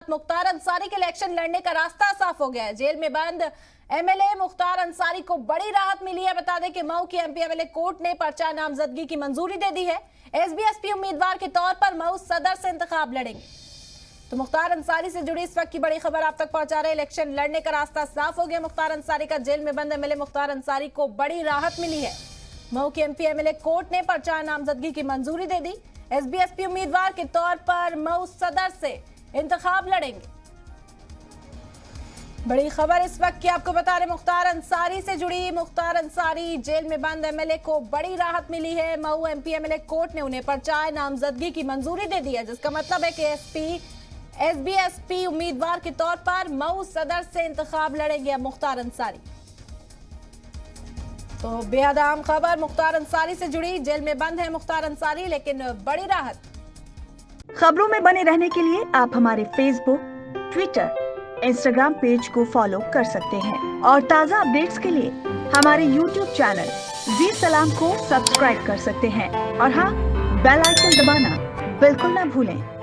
मुख्तार अंसारी के इलेक्शन लड़ने का रास्ता साफ हो गया है। जेल में बंद एमएलए मुख्तार अंसारी को बड़ी राहत मिली है। बता दें कि मऊ की एमपी एमएलए कोर्ट ने पर्चा नामजदगी की मंजूरी दे दी है। एसबी-एसपी उम्मीदवार के तौर पर मऊ सदर से इंतखाब लड़ेंगे। तो मुख्तार अंसारी से जुड़ी इस वक्त की बड़ी खबर आप तक पहुंचा रहे। इलेक्शन लड़ने का रास्ता साफ हो गया मुख्तार अंसारी का। जेल में बंद एमएलए मुख्तार अंसारी को बड़ी राहत मिली है। मऊ की एमपी एमएलए कोर्ट ने पर्चा नामजदगी की मंजूरी दे दी। एसबी-एसपी उम्मीदवार के तौर पर मऊ सदर से इंतखाब लड़ेंगे। बड़ी खबर इस वक्त की आपको बता रहे मुख्तार अंसारी से जुड़ी। मुख्तार अंसारी जेल में बंद एमएलए को बड़ी राहत मिली है। मऊ एमपी एमएलए कोर्ट ने उन्हें पर्चा नामजदगी की मंजूरी दे दी है, जिसका मतलब है कि एसबी-एसपी उम्मीदवार के तौर पर मऊ सदर से इंतखाब लड़ेंगे अब मुख्तार अंसारी। तो बेहद अहम खबर मुख्तार अंसारी से जुड़ी। जेल में बंद है मुख्तार अंसारी, लेकिन बड़ी राहत। खबरों में बने रहने के लिए आप हमारे फेसबुक, ट्विटर, इंस्टाग्राम पेज को फॉलो कर सकते हैं और ताज़ा अपडेट्स के लिए हमारे यूट्यूब चैनल जी सलाम को सब्सक्राइब कर सकते हैं। और हाँ, बेल आइकन दबाना बिल्कुल ना भूलें।